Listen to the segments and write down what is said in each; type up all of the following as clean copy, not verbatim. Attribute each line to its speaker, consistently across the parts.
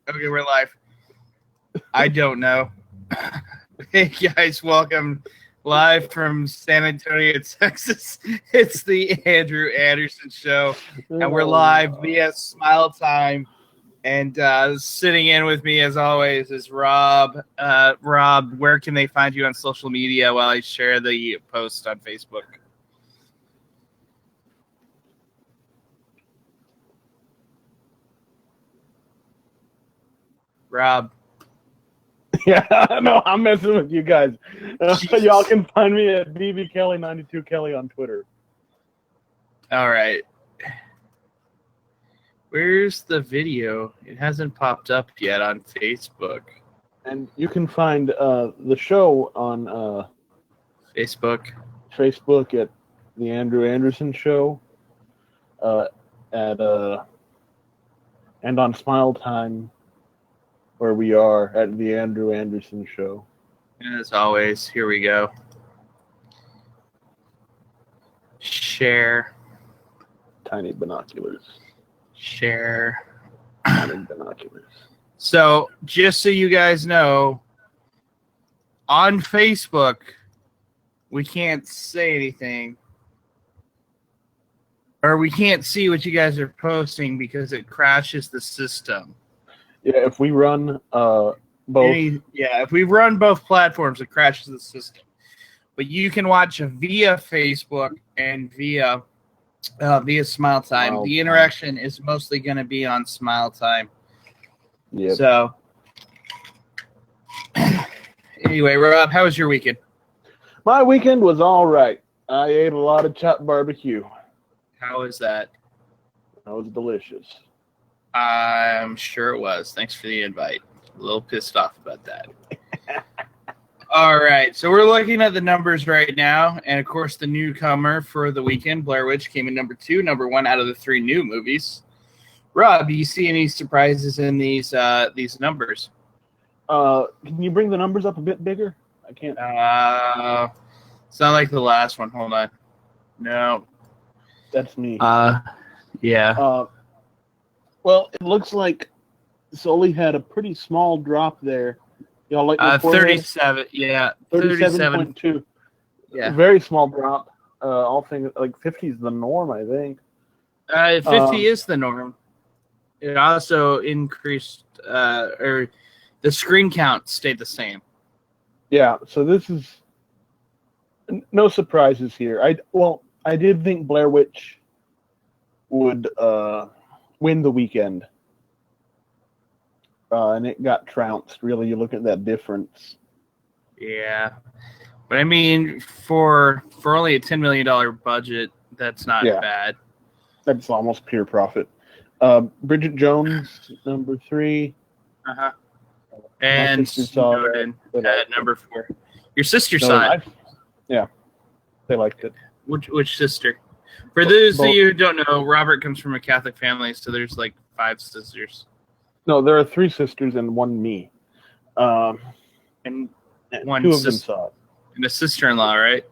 Speaker 1: Okay, we're live. I don't know. Hey guys, welcome live from San Antonio, Texas. It's the Andrew Anderson Show, and we're live via Smalltime. And sitting in with me, as always, is Rob. Rob, where can they find you on social media while I share the post on Facebook? Rob.
Speaker 2: Yeah, no, I'm messing with you guys. Y'all can find me at bbkelly92kelly on Twitter.
Speaker 1: All right. Where's the video? It hasn't popped up yet on Facebook.
Speaker 2: And you can find the show on
Speaker 1: Facebook
Speaker 2: at the Andrew Anderson Show, and on Smalltime, where we are at the Andrew Anderson Show.
Speaker 1: As always, here we go. Share.
Speaker 2: Tiny binoculars.
Speaker 1: Share.
Speaker 2: Tiny binoculars.
Speaker 1: So, just so you guys know, on Facebook, we can't say anything. Or we can't see what you guys are posting because it crashes the system.
Speaker 2: Yeah, if we run both.
Speaker 1: If we run both platforms, it crashes the system. But you can watch via Facebook and via Smalltime. The interaction is mostly going to be on Smalltime.
Speaker 2: Yeah.
Speaker 1: So, anyway, Rob, how was your weekend?
Speaker 2: My weekend was all right. I ate a lot of chopped barbecue.
Speaker 1: How was that?
Speaker 2: That was delicious.
Speaker 1: I'm sure it was. Thanks for the invite. A little pissed off about that. All right, so we're looking at the numbers right now, and of course, the newcomer for the weekend, Blair Witch, came in number 2, number 1 out of the 3 new movies. Rob, do you see any surprises in these numbers?
Speaker 2: Can you bring the numbers up a bit bigger? I can't.
Speaker 1: It's not like the last one. Hold on. No.
Speaker 2: That's me.
Speaker 1: Yeah.
Speaker 2: Well, it looks like Sully had a pretty small drop there. Y'all like
Speaker 1: 37? Yeah,
Speaker 2: 37.2.
Speaker 1: Yeah,
Speaker 2: very small drop. All things like 50 is the norm, I think.
Speaker 1: 50 is the norm. It also increased, or the screen count stayed the same.
Speaker 2: Yeah, so this is no surprises here. I did think Blair Witch would win the weekend. And it got trounced. Really, you look at that difference.
Speaker 1: Yeah, but I mean, for only a $10 million budget, that's not bad.
Speaker 2: That's almost pure profit. Bridget Jones, number 3.
Speaker 1: And Snowden at number 4. Your sister saw it.
Speaker 2: Yeah, they liked it.
Speaker 1: Which sister? For those of you who don't know, Robert comes from a Catholic family, so there's like 5 sisters.
Speaker 2: No, there are 3 sisters and 1 me.
Speaker 1: And 1
Speaker 2: 2 of them saw it.
Speaker 1: And a sister-in-law, right?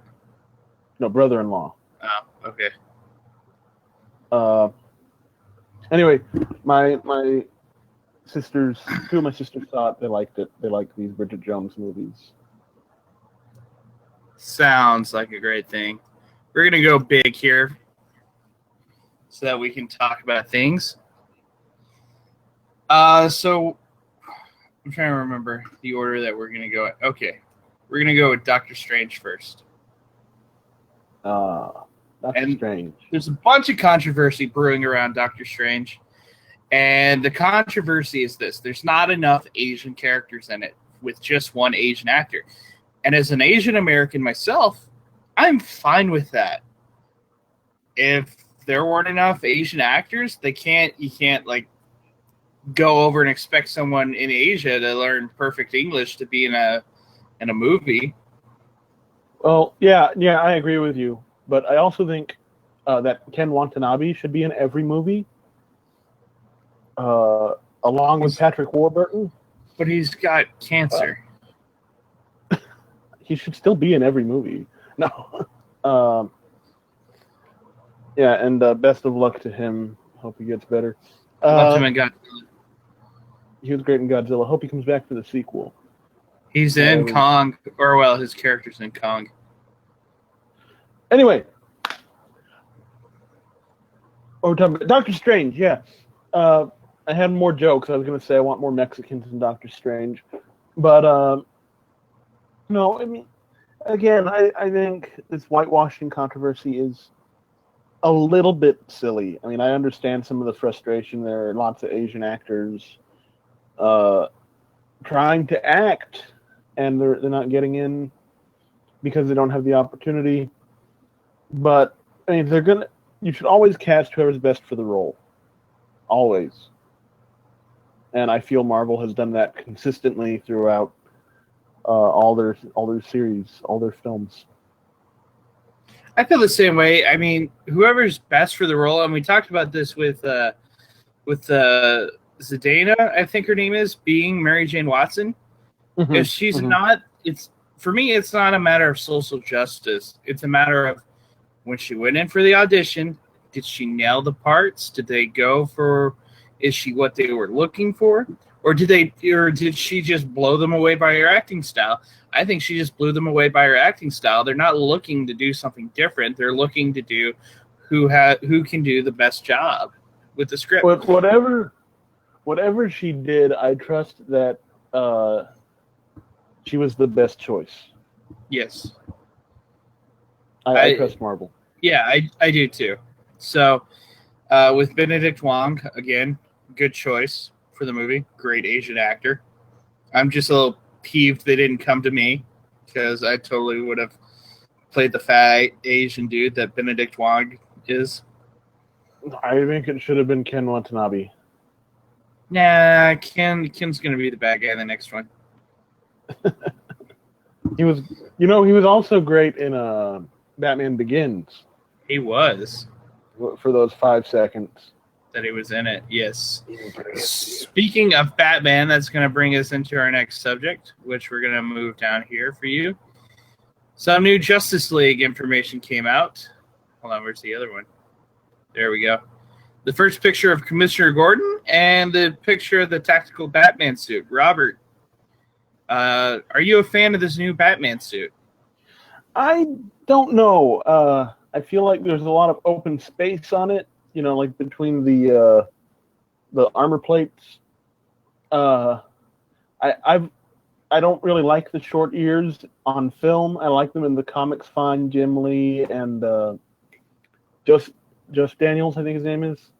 Speaker 2: No, brother-in-law.
Speaker 1: Oh, okay.
Speaker 2: Anyway, my sisters, 2 of my sisters saw it. They liked it. They like these Bridget Jones movies.
Speaker 1: Sounds like a great thing. We're going to go big here so that we can talk about things. So I'm trying to remember the order that we're going to go. Okay. We're going to go with Doctor Strange first.
Speaker 2: Strange.
Speaker 1: There's a bunch of controversy brewing around Doctor Strange. And the controversy is this. There's not enough Asian characters in it with just one Asian actor. And as an Asian American myself, I'm fine with that. If there weren't enough Asian actors, you can't like go over and expect someone in Asia to learn perfect English to be in a movie.
Speaker 2: Well, yeah, I agree with you. But I also think that Ken Watanabe should be in every movie, along with Patrick Warburton.
Speaker 1: But he's got cancer.
Speaker 2: He should still be in every movie. No. Yeah, and best of luck to him. Hope he gets better.
Speaker 1: Left him and got.
Speaker 2: He was great in Godzilla. Hope he comes back for the sequel.
Speaker 1: He's in Kong, or well, his character's in Kong.
Speaker 2: Anyway, we're talking about Doctor Strange. Yeah, I had more jokes. I was going to say I want more Mexicans in Doctor Strange, but no. I mean, again, I think this whitewashing controversy is a little bit silly. I mean, I understand some of the frustration. There are lots of Asian actors trying to act, and they're not getting in because they don't have the opportunity. But I mean, you should always cast whoever's best for the role, always. And I feel Marvel has done that consistently throughout all their series, all their films.
Speaker 1: I feel the same way. I mean, whoever's best for the role, and we talked about this with Zendaya, I think her name is, being Mary Jane Watson. If she's not, for me, it's not a matter of social justice. It's a matter of when she went in for the audition, did she nail the parts? Did they go for, is she what they were looking for? Or did she just blow them away by her acting style? I think she just blew them away by her acting style. They're not looking to do something different. They're looking to do who can do the best job with the script.
Speaker 2: But whatever she did, I trust that she was the best choice.
Speaker 1: Yes.
Speaker 2: I trust Marvel.
Speaker 1: Yeah, I do too. So with Benedict Wong, again, good choice for the movie. Great Asian actor. I'm just a little peeved they didn't come to me because I totally would have played the fat Asian dude that Benedict Wong is.
Speaker 2: I think it should have been Ken Watanabe.
Speaker 1: Nah, Ken's going to be the bad guy in the next one.
Speaker 2: He was also great in Batman Begins.
Speaker 1: He was.
Speaker 2: For those 5 seconds
Speaker 1: that he was in it, yes. Speaking of Batman, that's going to bring us into our next subject, which we're going to move down here for you. Some new Justice League information came out. Hold on, where's the other one? There we go. The first picture of Commissioner Gordon and the picture of the tactical Batman suit. Robert, are you a fan of this new Batman suit?
Speaker 2: I don't know. I feel like there's a lot of open space on it, like between the armor plates. I don't really like the short ears on film. I like them in the comics fine. Jim Lee and Just Daniels, I think his name is,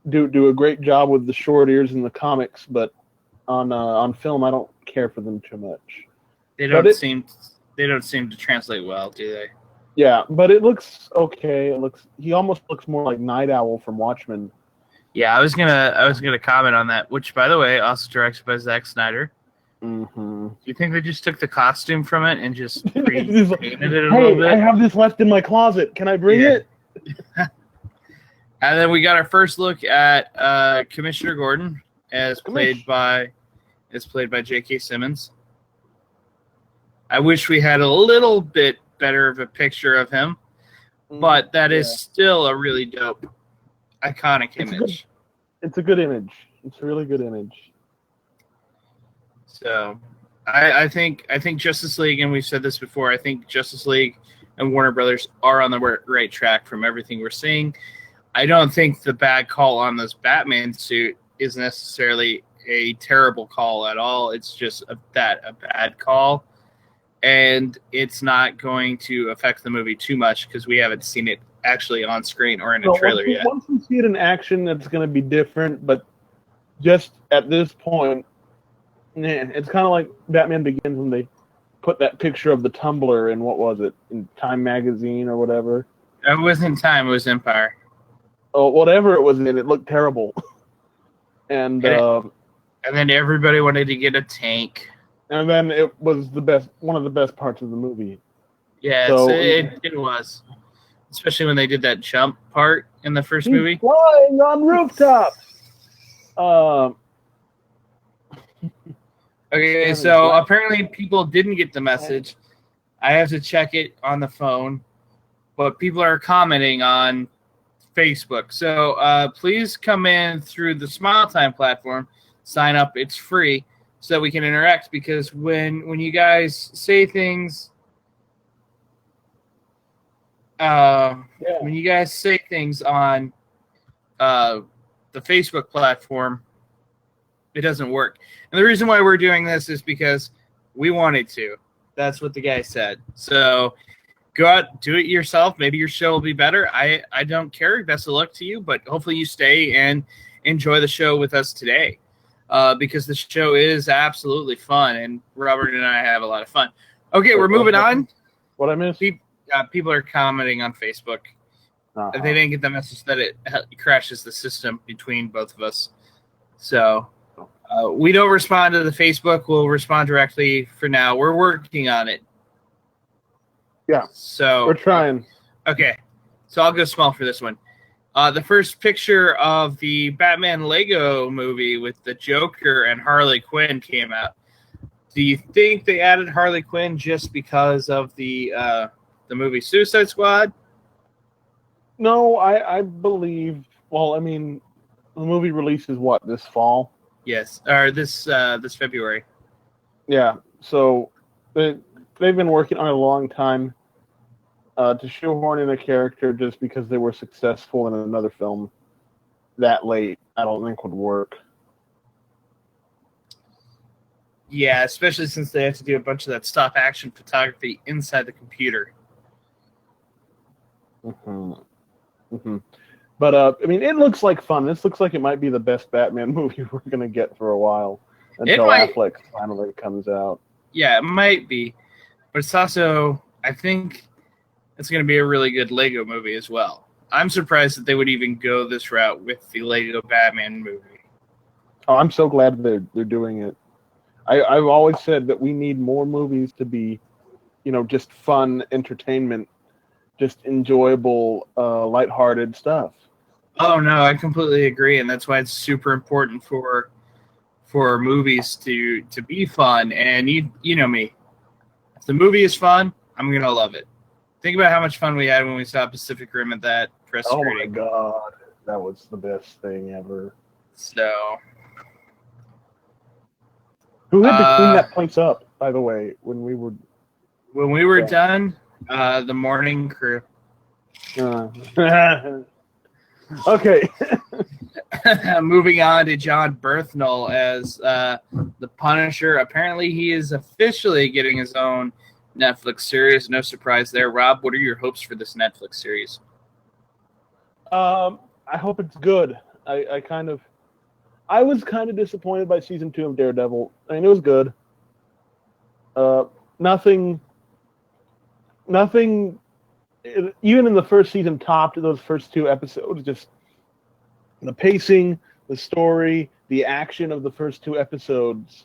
Speaker 2: do a great job with the short ears in the comics, but on film I don't care for them too much. They don't seem
Speaker 1: to translate well, do they?
Speaker 2: Yeah, but it looks okay. He almost looks more like Night Owl from Watchmen.
Speaker 1: Yeah, I was gonna comment on that. Which, by the way, also directed by Zack Snyder.
Speaker 2: Mm-hmm.
Speaker 1: Do you think they just took the costume from it and just painted it a little bit?
Speaker 2: I have this left in my closet. Can I bring it?
Speaker 1: And then we got our first look at Commissioner Gordon, as played by J.K. Simmons. I wish we had a little bit better of a picture of him, but that is still a really dope, iconic image.
Speaker 2: It's a good image. It's a really good image.
Speaker 1: So, I think Justice League, and we've said this before, I think Justice League and Warner Brothers are on the right track from everything we're seeing. I don't think the bad call on this Batman suit is necessarily a terrible call at all. It's just a bad call. And it's not going to affect the movie too much because we haven't seen it actually on screen or in a trailer yet.
Speaker 2: Once we see it in action, that's going to be different. But just at this point, it's kind of like Batman Begins when they put that picture of the Tumbler in, what was it, in Time magazine or whatever.
Speaker 1: It wasn't Time, it was Empire.
Speaker 2: Oh, whatever it was in, it looked terrible. And
Speaker 1: then everybody wanted to get a tank.
Speaker 2: And then it was one of the best parts of the movie.
Speaker 1: Yeah, so, it was. Especially when they did that jump part in the first movie.
Speaker 2: Flying on rooftops!
Speaker 1: Okay, so apparently people didn't get the message. I have to check it on the phone. But people are commenting on Facebook. So please come in through the Smalltime platform. sign up. It's free so that we can interact, because when you guys say things, when you guys say things on the Facebook platform, it doesn't work. And the reason why we're doing this is because we wanted to. That's what the guy said. So go out, do it yourself. Maybe your show will be better. I don't care. Best of luck to you, but hopefully you stay and enjoy the show with us today, because the show is absolutely fun, and Robert and I have a lot of fun. Okay, we're moving on.
Speaker 2: What I missed?
Speaker 1: People are commenting on Facebook. They didn't get the message that it crashes the system between both of us. So we don't respond to the Facebook. We'll respond directly for now. We're working on it.
Speaker 2: Yeah.
Speaker 1: So
Speaker 2: we're trying.
Speaker 1: Okay. So I'll go small for this one. The first picture of the Batman Lego movie with the Joker and Harley Quinn came out. Do you think they added Harley Quinn just because of the movie Suicide Squad?
Speaker 2: No, I believe. Well, I mean, the movie releases what, this fall?
Speaker 1: Yes, or this February.
Speaker 2: Yeah. So they've been working on it a long time. To shoehorn in a character just because they were successful in another film that late, I don't think would work.
Speaker 1: Yeah, especially since they have to do a bunch of that stop action photography inside the computer.
Speaker 2: Mm-hmm. Mm-hmm. But I mean, it looks like fun. This looks like it might be the best Batman movie we're gonna get for a while until Affleck finally comes out.
Speaker 1: Yeah, it might be, but it's also, I think, it's going to be a really good Lego movie as well. I'm surprised that they would even go this route with the Lego Batman movie.
Speaker 2: Oh, I'm so glad they're doing it. I've always said that we need more movies to be, just fun entertainment, just enjoyable, lighthearted stuff.
Speaker 1: Oh no, I completely agree, and that's why it's super important for movies to be fun. And you know me, if the movie is fun, I'm gonna love it. Think about how much fun we had when we saw Pacific Rim at that press screening.
Speaker 2: Oh my god, that was the best thing ever.
Speaker 1: So,
Speaker 2: who had to clean that place up, by the way, when we were
Speaker 1: done? The morning crew.
Speaker 2: Okay.
Speaker 1: Moving on to John Berthnell as the Punisher. Apparently, he is officially getting his own Netflix series. No surprise there. Rob, what are your hopes for this Netflix series?
Speaker 2: I hope it's good. I was kind of disappointed by season 2 of Daredevil. I mean, it was good. Nothing, even in the first season, topped those first 2 episodes. Just the pacing, the story, the action of the first 2 episodes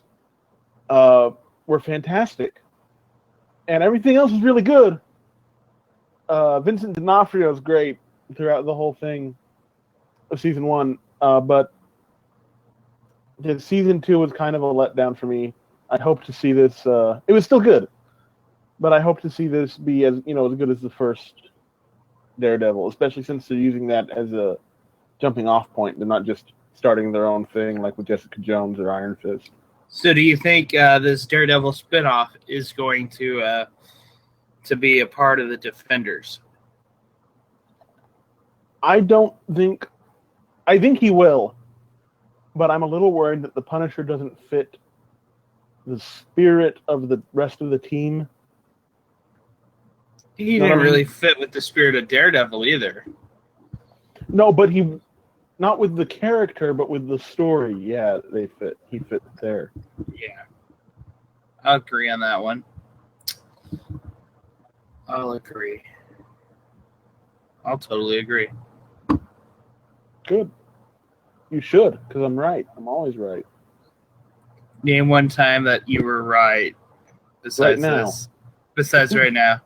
Speaker 2: were fantastic. And everything else was really good. Vincent D'Onofrio is great throughout the whole thing of season 1. But the season 2 was kind of a letdown for me. I hope to see this. It was still good, but I hope to see this be as good as the first Daredevil, especially since they're using that as a jumping off point. They're not just starting their own thing like with Jessica Jones or Iron Fist.
Speaker 1: So do you think this Daredevil spinoff is going to be a part of the Defenders?
Speaker 2: I think he will, but I'm a little worried that the Punisher doesn't fit the spirit of the rest of the team.
Speaker 1: He didn't really fit with the spirit of Daredevil either.
Speaker 2: No, but not with the character, but with the story. Yeah, they fit. He fit there.
Speaker 1: Yeah. I'll agree on that one. I'll agree. I'll totally agree.
Speaker 2: Good. You should, because I'm right. I'm always right.
Speaker 1: Name one time that you were right besides this. Besides right now.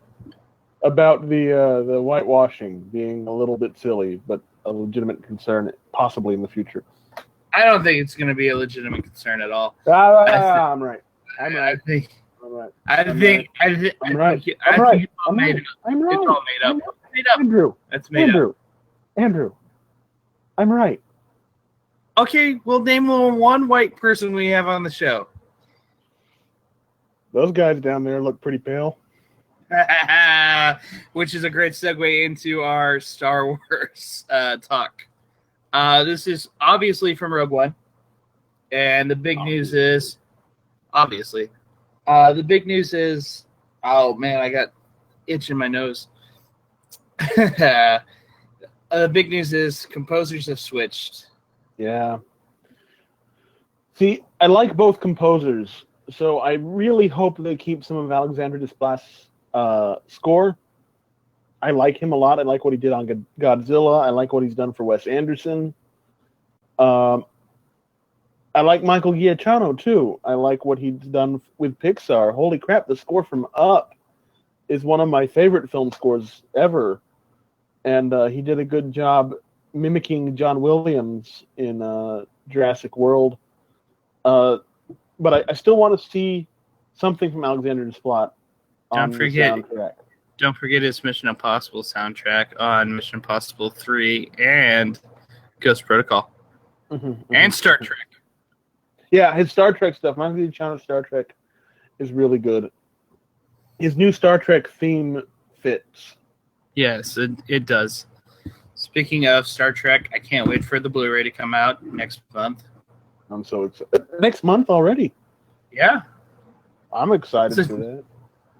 Speaker 2: About the whitewashing being a little bit silly, but a legitimate concern, possibly in the future.
Speaker 1: I don't think it's going to be a legitimate concern at all.
Speaker 2: I'm right. I'm right.
Speaker 1: I'm right. I'm right. It's all made up.
Speaker 2: Andrew.
Speaker 1: That's made up.
Speaker 2: Andrew. I'm right.
Speaker 1: Okay, we'll name one white person we have on the show.
Speaker 2: Those guys down there look pretty pale.
Speaker 1: Which is a great segue into our Star Wars talk. This is obviously from Rogue One. And the big news is, obviously, the big news is, oh man, I got itch in my nose. The big news is composers have switched.
Speaker 2: Yeah. See, I like both composers, so I really hope they keep some of Alexandre Desplat's score. I like him a lot. I like what he did on Godzilla. I like what he's done for Wes Anderson. I like Michael Giacchino, too. I like what he's done with Pixar. Holy crap, the score from Up is one of my favorite film scores ever. And he did a good job mimicking John Williams in Jurassic World. But I still want to see something from Alexander Desplat on the soundtrack.
Speaker 1: Don't forget his Mission Impossible soundtrack on Mission Impossible 3 and Ghost Protocol. And Star Trek.
Speaker 2: Yeah, his Star Trek stuff. Michael Giacchino's Star Trek is really good. His new Star Trek theme fits.
Speaker 1: Yes, it does. Speaking of Star Trek, I can't wait for the Blu-ray to come out next month.
Speaker 2: I'm so excited. Next month already?
Speaker 1: Yeah.
Speaker 2: I'm excited for that.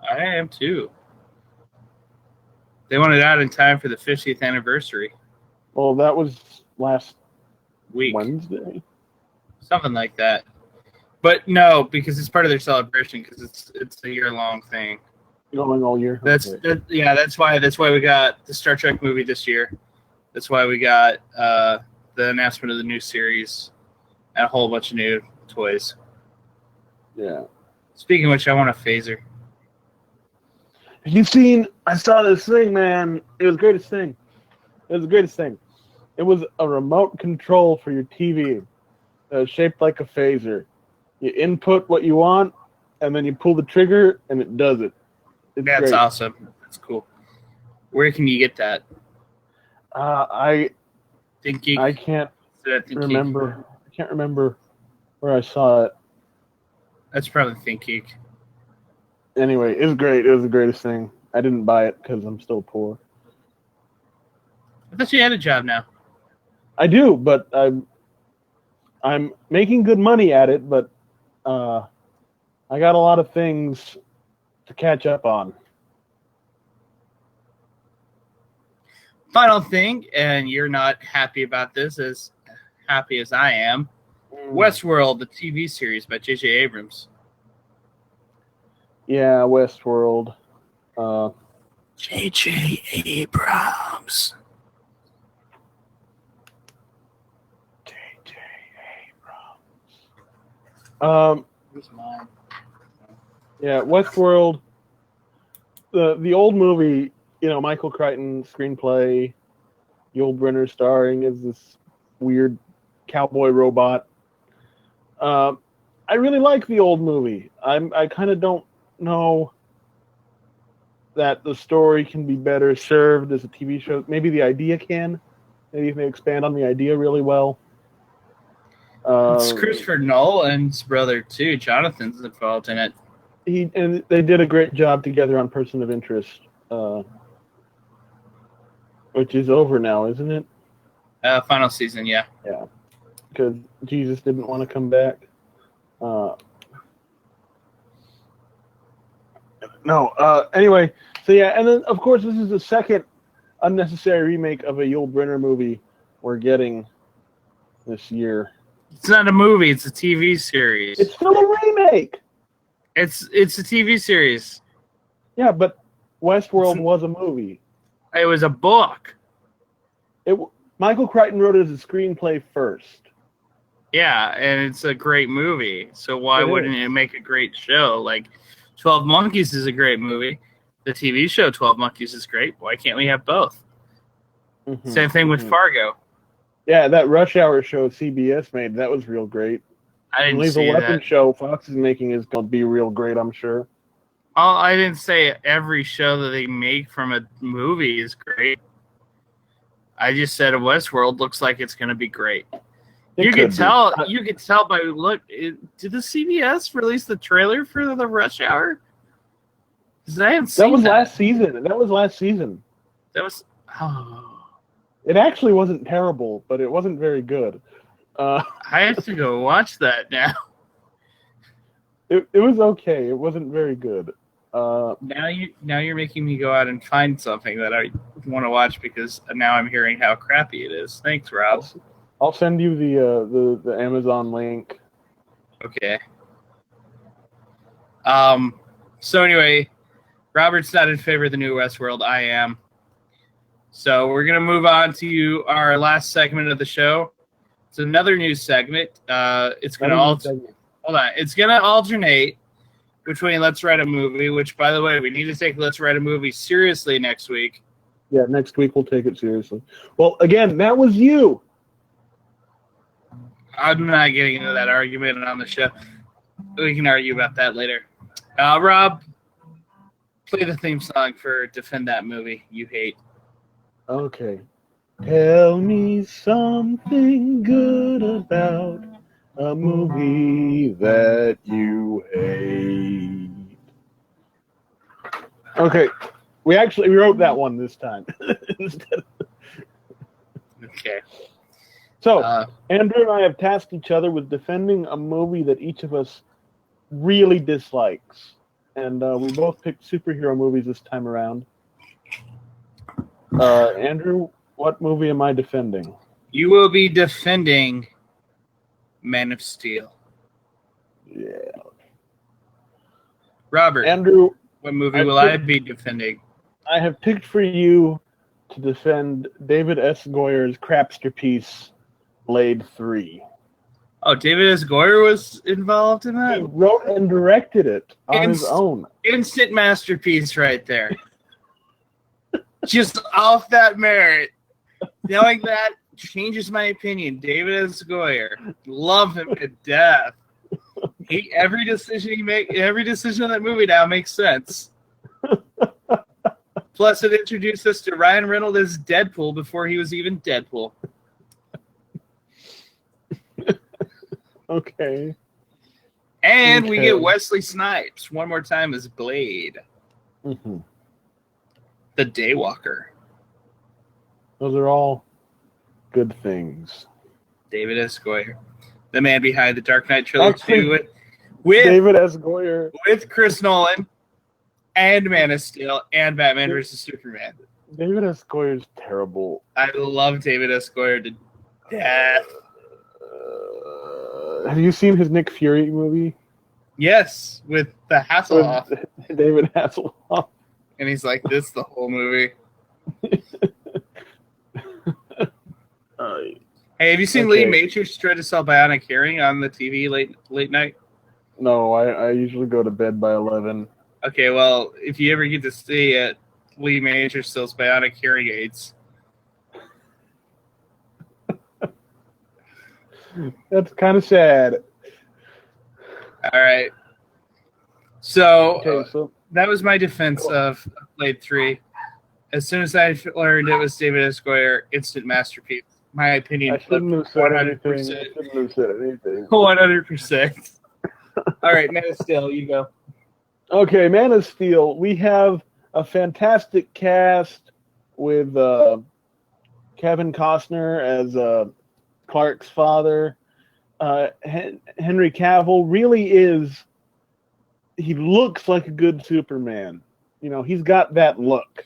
Speaker 1: I am too. They want it out in time for the 50th anniversary.
Speaker 2: Well, that was last
Speaker 1: week.
Speaker 2: Wednesday?
Speaker 1: Something like that. But no, because it's part of their celebration, because it's a year-long thing.
Speaker 2: Going all year?
Speaker 1: That's why we got the Star Trek movie this year. That's why we got the announcement of the new series and a whole bunch of new toys.
Speaker 2: Yeah.
Speaker 1: Speaking of which, I want a phaser.
Speaker 2: Have you seen? I saw this thing, man. It was the greatest thing. It was the greatest thing. It was a remote control for your TV, shaped like a phaser. You input what you want, and then you pull the trigger, and it does it.
Speaker 1: That's awesome. That's cool. Where can you get that?
Speaker 2: I can't remember. I can't remember where I saw it.
Speaker 1: That's probably ThinkGeek.
Speaker 2: Anyway, it was great. It was the greatest thing. I didn't buy it because I'm still poor.
Speaker 1: I thought you had a job now.
Speaker 2: I do, but I'm making good money at it, but I got a lot of things to catch up on.
Speaker 1: Final thing, and you're not happy about this as happy as I am. Westworld, the TV series by J.J. Abrams.
Speaker 2: Yeah, Westworld.
Speaker 1: J.J. Abrams.
Speaker 2: J.J. Abrams.
Speaker 1: Where's mine?
Speaker 2: Yeah, Westworld. The old movie, Michael Crichton screenplay, Yul Brynner starring as this weird cowboy robot. I really like the old movie. I kind of don't know that the story can be better served as a TV show. Maybe the idea can. Maybe if they expand on the idea really well.
Speaker 1: It's Christopher Nolan's brother too. Jonathan's involved in it.
Speaker 2: And they did a great job together on Person of Interest, which is over now, isn't it?
Speaker 1: Final season, yeah.
Speaker 2: Yeah, because Jesus didn't want to come back. Anyway, so yeah, and then of course this is the second unnecessary remake of a Yul Brynner movie we're getting this year.
Speaker 1: It's not a movie; it's a TV series.
Speaker 2: It's still a remake.
Speaker 1: It's a TV series.
Speaker 2: Yeah, but Westworld was a movie.
Speaker 1: It was a book.
Speaker 2: Michael Crichton wrote it as a screenplay first.
Speaker 1: Yeah, and it's a great movie. So why wouldn't it make a great show? Like 12 Monkeys is a great movie. The TV show 12 Monkeys is great. Why can't we have both? Mm-hmm. Same thing with Fargo.
Speaker 2: Yeah, that Rush Hour show CBS made, that was real great.
Speaker 1: I didn't see
Speaker 2: the Weapon
Speaker 1: that.
Speaker 2: show Fox is making is going to be real great, I'm sure.
Speaker 1: Oh, I didn't say every show that they make from a movie is great. I just said Westworld looks like it's going to be great. You could tell. You could tell by look. Did the CBS release the trailer for the Rush Hour? Because I haven't seen that.
Speaker 2: Was last season. That was last season.
Speaker 1: That was. Oh.
Speaker 2: It actually wasn't terrible, but it wasn't very good.
Speaker 1: I have to go watch that now.
Speaker 2: It was okay. It wasn't very good.
Speaker 1: Now you're making me go out and find something that I want to watch because now I'm hearing how crappy it is. Thanks, Rob.
Speaker 2: I'll send you the Amazon link.
Speaker 1: Okay. So anyway, Robert's not in favor of the new Westworld. I am. So we're gonna move on to our last segment of the show. It's another news segment. It's gonna alternate between Let's Write a Movie, which, by the way, we need to take Let's Write a Movie seriously next week.
Speaker 2: Yeah, next week we'll take it seriously. Well, again, that was you.
Speaker 1: I'm not getting into that argument on the show. We can argue about that later. Rob, play the theme song for Defend That Movie You Hate.
Speaker 2: Okay. Tell me something good about a movie that you hate. Okay. We wrote that one this time.
Speaker 1: Okay.
Speaker 2: So, Andrew and I have tasked each other with defending a movie that each of us really dislikes. And we both picked superhero movies this time around. Andrew, what movie am I defending?
Speaker 1: You will be defending Man of Steel.
Speaker 2: Yeah.
Speaker 1: Robert,
Speaker 2: Andrew,
Speaker 1: what movie will I be defending?
Speaker 2: I have picked for you to defend David S. Goyer's crapsterpiece, Blade 3.
Speaker 1: Oh, David S. Goyer was involved in that?
Speaker 2: He wrote and directed it on his own.
Speaker 1: Instant masterpiece right there. Just off that merit. Knowing that changes my opinion. David S. Goyer. Love him to death. Every decision in that movie now makes sense. Plus, it introduced us to Ryan Reynolds as Deadpool before he was even Deadpool.
Speaker 2: Okay.
Speaker 1: And we get Wesley Snipes one more time as Blade.
Speaker 2: Mm-hmm.
Speaker 1: The Daywalker.
Speaker 2: Those are all good things.
Speaker 1: David S. Goyer. The man behind the Dark Knight trilogy with
Speaker 2: David S. Goyer.
Speaker 1: With Chris Nolan and Man of Steel and Batman vs. Superman.
Speaker 2: David S. Goyer's terrible.
Speaker 1: I love David S. Goyer to death.
Speaker 2: Have you seen his Nick Fury movie?
Speaker 1: Yes, with the Hasselhoff.
Speaker 2: With David Hasselhoff.
Speaker 1: And he's like this the whole movie. Hey, have you seen Lee Majors try to sell Bionic Hearing on the TV late night?
Speaker 2: No, I usually go to bed by 11.
Speaker 1: Okay, well, if you ever get to see it, Lee Majors sells Bionic Hearing aids.
Speaker 2: That's kind of sad.
Speaker 1: All right. So that was my defense of Blade 3. As soon as I learned it was David S. Goyer, instant masterpiece. My opinion.
Speaker 2: I shouldn't have said 100%.
Speaker 1: anything. 100%. All right, Man of Steel, you go.
Speaker 2: Okay, Man of Steel. We have a fantastic cast with Kevin Costner as Clark's father. Henry Cavill really is. He looks like a good Superman. You know, he's got that look.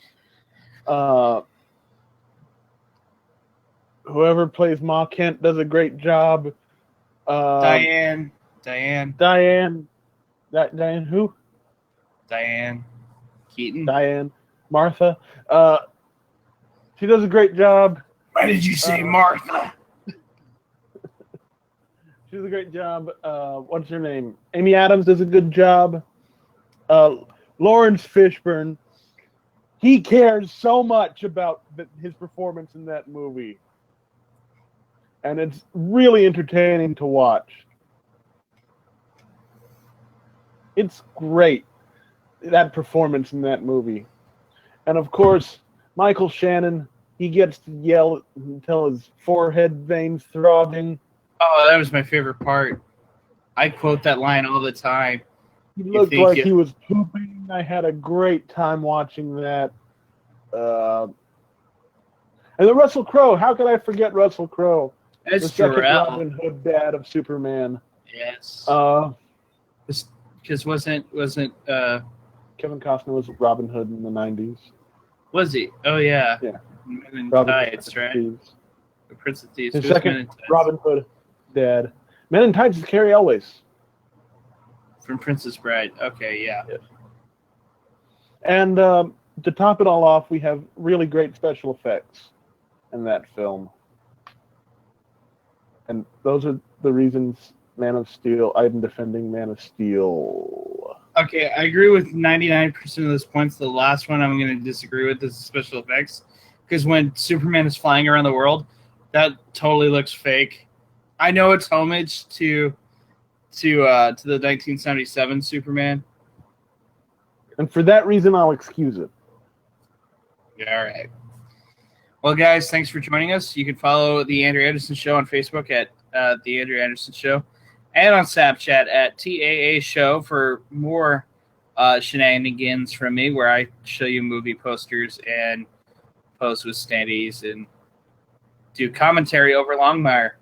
Speaker 2: Whoever plays Ma Kent does a great job.
Speaker 1: Diane
Speaker 2: who?
Speaker 1: Diane Keaton.
Speaker 2: Diane. Martha. She does a great job.
Speaker 1: Why did you say Martha?
Speaker 2: She does a great job. What's her name? Amy Adams does a good job. Lawrence Fishburne. He cares so much about his performance in that movie. And it's really entertaining to watch. It's great, that performance in that movie. And of course, Michael Shannon, he gets to yell until his forehead veins throbbing.
Speaker 1: Oh, that was my favorite part. I quote that line all the time.
Speaker 2: He
Speaker 1: You
Speaker 2: looked
Speaker 1: think
Speaker 2: like
Speaker 1: you-
Speaker 2: he was pooping. I had a great time watching that. And the Russell Crowe. How could I forget Russell Crowe? The
Speaker 1: That's
Speaker 2: second
Speaker 1: Jor-El.
Speaker 2: Robin Hood dad of Superman.
Speaker 1: Yes. Because wasn't
Speaker 2: Kevin Costner was Robin Hood in the 90s.
Speaker 1: was he? Oh yeah.
Speaker 2: Yeah.
Speaker 1: Men in
Speaker 2: Robin
Speaker 1: Tights,
Speaker 2: Hood
Speaker 1: right?
Speaker 2: Thieves.
Speaker 1: The Prince of Thieves.
Speaker 2: His
Speaker 1: Who's Men
Speaker 2: second
Speaker 1: in Tights?
Speaker 2: Robin Hood dad. Men in Tights is Carrie Elwes.
Speaker 1: From Princess Bride. Okay, yeah.
Speaker 2: Yes. And to top it all off, we have really great special effects in that film. And those are the reasons Man of Steel, I'm defending Man of Steel.
Speaker 1: Okay, I agree with 99% of those points. The last one I'm going to disagree with is the special effects. Because when Superman is flying around the world, that totally looks fake. I know it's homage to the 1977 Superman.
Speaker 2: And for that reason, I'll excuse it.
Speaker 1: All right. Well, guys, thanks for joining us. You can follow The Andrew Anderson Show on Facebook at The Andrew Anderson Show and on Snapchat at TAA Show for more shenanigans from me where I show you movie posters and pose with standees and do commentary over Longmire.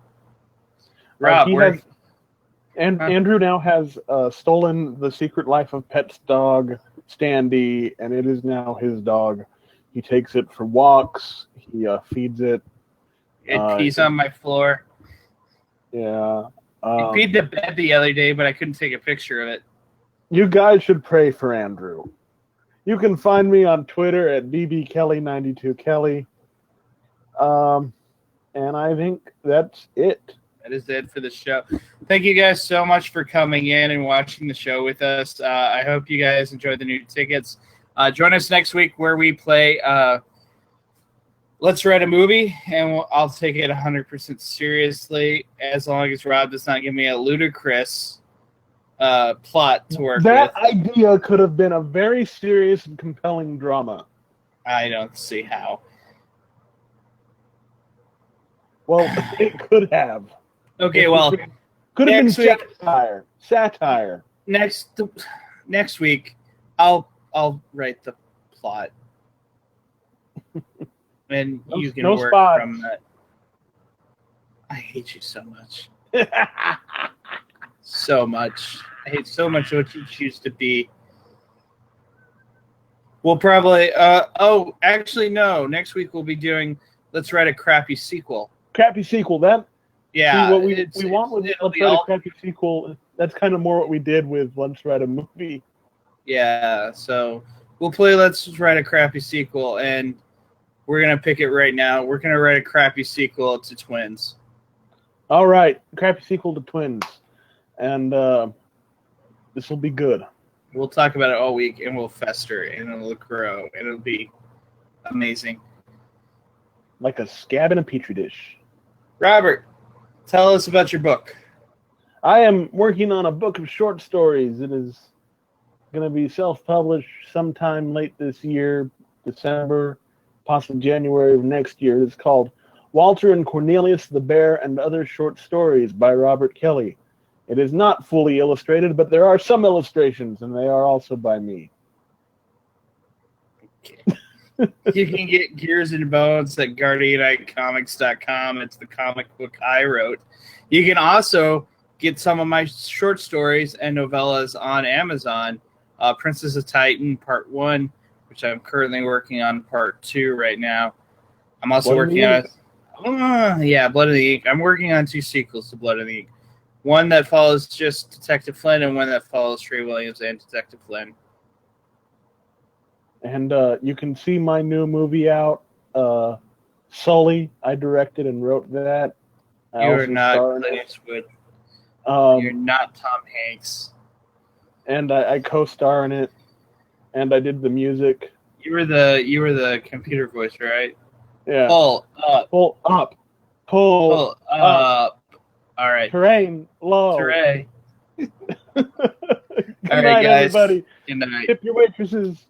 Speaker 1: Rob,
Speaker 2: Andrew now has stolen the Secret Life of Pets dog, Standy, and it is now his dog. He takes it for walks. He feeds it.
Speaker 1: It pees on my floor.
Speaker 2: Yeah.
Speaker 1: It peed the bed the other day, but I couldn't take a picture of it.
Speaker 2: You guys should pray for Andrew. You can find me on Twitter at bbkelly92kelly. And I think that's it.
Speaker 1: That is it for the show. Thank you guys so much for coming in and watching the show with us. I hope you guys enjoyed the new tickets. Join us next week where we play Let's Write a Movie, and I'll take it 100% seriously as long as Rob does not give me a ludicrous plot to work with.
Speaker 2: That idea could have been a very serious and compelling drama.
Speaker 1: I don't see how.
Speaker 2: Well, it could have.
Speaker 1: Okay, well,
Speaker 2: could have been
Speaker 1: week,
Speaker 2: satire.
Speaker 1: Next week, I'll write the plot, and you can work from that. I hate you so much, so much. I hate so much what you choose to be. We'll probably. Actually, no. Next week we'll be doing. Let's write a crappy sequel.
Speaker 2: Crappy sequel. That.
Speaker 1: Yeah.
Speaker 2: See, what we want with Let's Write a Crappy Sequel. That's kind of more what we did with Let's Write a Movie.
Speaker 1: Yeah. So we'll play Let's Write a Crappy Sequel, and we're gonna pick it right now. We're gonna write a crappy sequel to Twins.
Speaker 2: All right, crappy sequel to Twins, and this will be good.
Speaker 1: We'll talk about it all week, and we'll fester, and it'll grow, and it'll be amazing.
Speaker 2: Like a scab in a petri dish.
Speaker 1: Robert, tell us about your book.
Speaker 2: I am working on a book of short stories. It is going to be self-published sometime late this year, December, possibly January of next year. It's called Walter and Cornelius the Bear and Other Short Stories by Robert Kelly. It is not fully illustrated, but there are some illustrations, and they are also by me.
Speaker 1: Okay. You can get Gears and Bones at GuardianiteComics.com. It's the comic book I wrote. You can also get some of my short stories and novellas on Amazon. Princess of Titan Part 1, which I'm currently working on Part 2 right now. I'm also working on... Blood of the Ink. I'm working on 2 sequels to Blood of the Ink. One that follows just Detective Flynn and one that follows Trey Williams and Detective Flynn.
Speaker 2: And you can see my new movie out, Sully. I directed and wrote that.
Speaker 1: You're not Clint Eastwood. You're not Tom Hanks.
Speaker 2: And I co-star in it, and I did the music.
Speaker 1: You were the computer voice, right?
Speaker 2: Yeah.
Speaker 1: Pull up.
Speaker 2: Pull up.
Speaker 1: Pull up. All right.
Speaker 2: Terrain low.
Speaker 1: Terrain.
Speaker 2: Good
Speaker 1: All right,
Speaker 2: night,
Speaker 1: guys.
Speaker 2: everybody.
Speaker 1: Good night.
Speaker 2: Tip your waitresses.